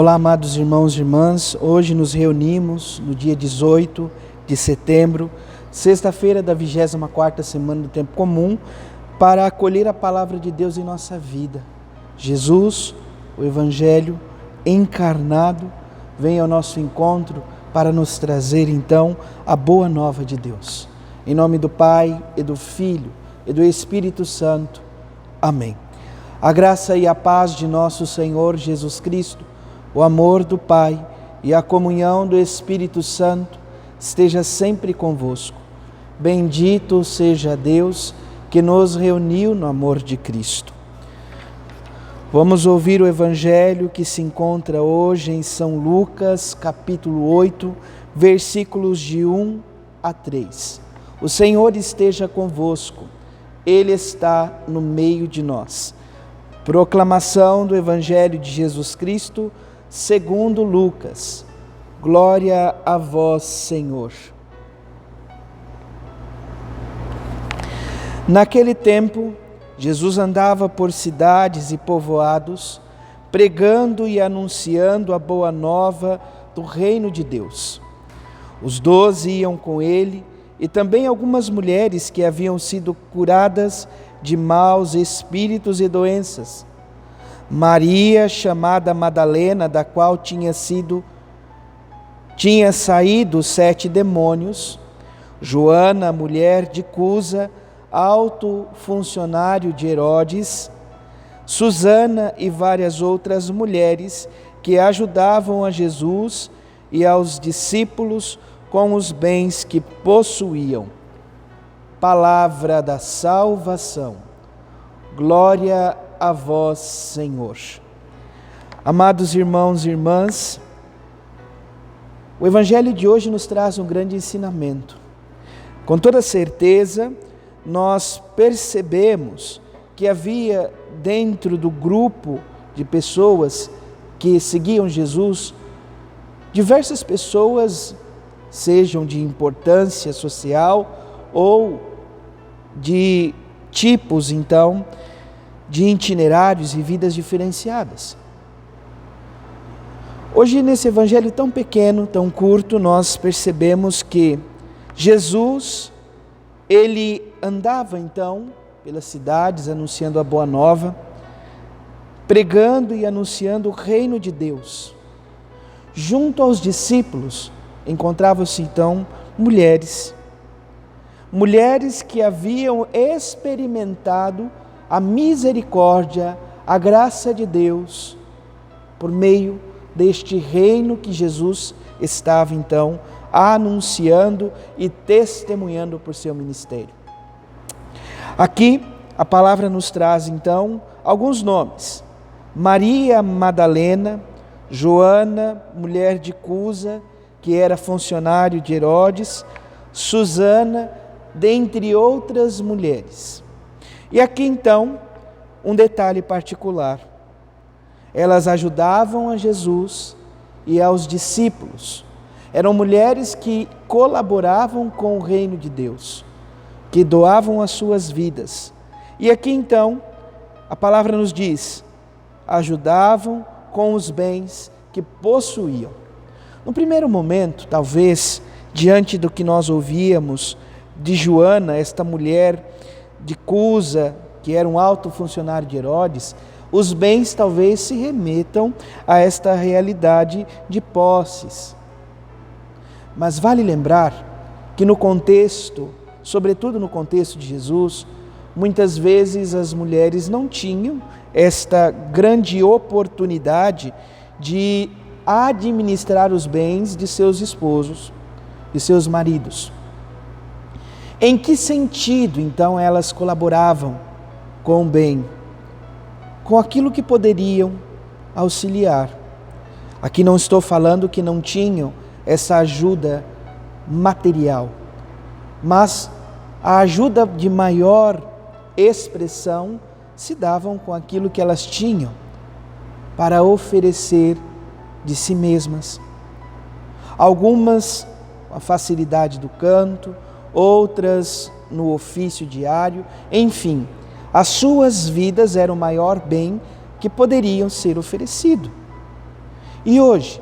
Olá, amados irmãos e irmãs, hoje nos reunimos no dia 18 de setembro, sexta-feira da 24ª semana do Tempo Comum, para acolher a Palavra de Deus em nossa vida. Jesus, o Evangelho encarnado, vem ao nosso encontro para nos trazer então a boa nova de Deus. Em nome do Pai, e do Filho, e do Espírito Santo. Amém. A graça e a paz de nosso Senhor Jesus Cristo, o amor do Pai e a comunhão do Espírito Santo esteja sempre convosco. Bendito seja Deus que nos reuniu no amor de Cristo. Vamos ouvir o Evangelho que se encontra hoje em São Lucas, capítulo 8, versículos de 1 a 3. O Senhor esteja convosco, Ele está no meio de nós. Proclamação do Evangelho de Jesus Cristo, segundo Lucas. Glória a vós, Senhor. Naquele tempo, Jesus andava por cidades e povoados, pregando e anunciando a boa nova do reino de Deus. Os 12 iam com ele, e também algumas mulheres que haviam sido curadas de maus espíritos e doenças. Maria, chamada Madalena, da qual tinha saído 7 demônios. Joana, mulher de Cusa, alto funcionário de Herodes. Susana e várias outras mulheres que ajudavam a Jesus e aos discípulos com os bens que possuíam. Palavra da salvação. Glória a vós, Senhor. Amados irmãos e irmãs, o Evangelho de hoje nos traz um grande ensinamento. Com toda certeza, nós percebemos que havia dentro do grupo de pessoas que seguiam Jesus, diversas pessoas, sejam de importância social ou de tipos, então, de itinerários e vidas diferenciadas. Hoje, nesse evangelho tão pequeno, tão curto, nós percebemos que Jesus, ele andava então pelas cidades anunciando a boa nova, pregando e anunciando o reino de Deus. Junto aos discípulos encontravam-se então mulheres que haviam experimentado a misericórdia, a graça de Deus, por meio deste reino que Jesus estava então anunciando e testemunhando por seu ministério. Aqui a palavra nos traz então alguns nomes: Maria Madalena, Joana, mulher de Cusa, que era funcionário de Herodes, Susana, dentre outras mulheres. E aqui então, um detalhe particular. Elas ajudavam a Jesus e aos discípulos. Eram mulheres que colaboravam com o reino de Deus, que doavam as suas vidas. E aqui então, a palavra nos diz, ajudavam com os bens que possuíam. No primeiro momento, talvez, diante do que nós ouvíamos de Joana, esta mulher de Cusa, que era um alto funcionário de Herodes, os bens talvez se remetam a esta realidade de posses. Mas vale lembrar que no contexto, sobretudo no contexto de Jesus, muitas vezes as mulheres não tinham esta grande oportunidade de administrar os bens de seus esposos, de seus maridos. Em que sentido, então, elas colaboravam com o bem? Com aquilo que poderiam auxiliar. Aqui não estou falando que não tinham essa ajuda material, mas a ajuda de maior expressão se davam com aquilo que elas tinham para oferecer de si mesmas. Algumas com a facilidade do canto, outras no ofício diário, enfim, as suas vidas eram o maior bem que poderiam ser oferecido. E hoje,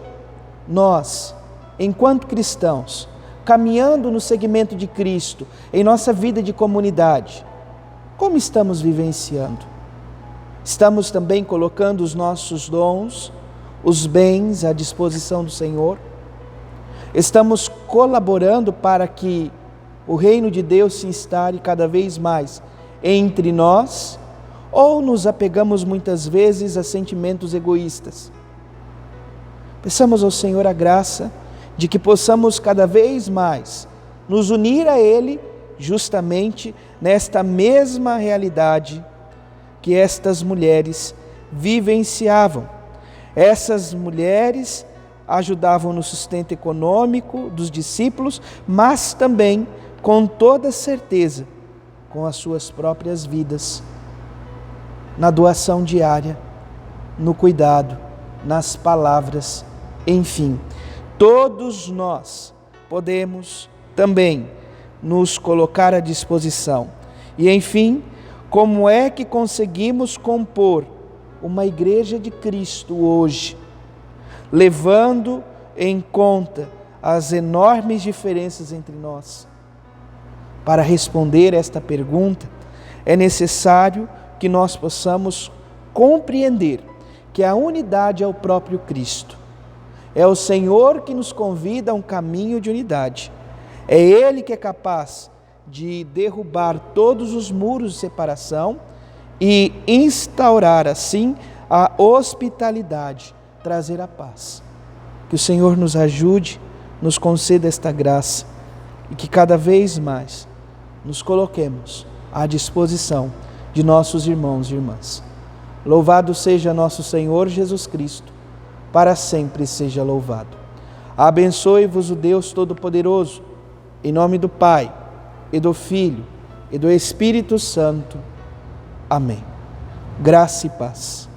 nós, enquanto cristãos, caminhando no segmento de Cristo, em nossa vida de comunidade, como estamos vivenciando? Estamos também colocando os nossos dons, os bens à disposição do Senhor? Estamos colaborando para que o reino de Deus se instale cada vez mais entre nós? Ou nos apegamos muitas vezes a sentimentos egoístas? Peçamos ao Senhor a graça de que possamos cada vez mais nos unir a Ele justamente nesta mesma realidade que estas mulheres vivenciavam. Essas mulheres ajudavam no sustento econômico dos discípulos, mas também, com toda certeza, com as suas próprias vidas, na doação diária, no cuidado, nas palavras, enfim. Todos nós podemos também nos colocar à disposição. E, enfim, como é que conseguimos compor uma igreja de Cristo hoje, levando em conta as enormes diferenças entre nós? Para responder esta pergunta, é necessário que nós possamos compreender que a unidade é o próprio Cristo. É o Senhor que nos convida a um caminho de unidade. É Ele que é capaz de derrubar todos os muros de separação e instaurar assim a hospitalidade, trazer a paz. Que o Senhor nos ajude, nos conceda esta graça e que cada vez mais nos coloquemos à disposição de nossos irmãos e irmãs. Louvado seja nosso Senhor Jesus Cristo, para sempre seja louvado. Abençoe-vos o Deus Todo-Poderoso, em nome do Pai, e do Filho, e do Espírito Santo. Amém. Graça e paz.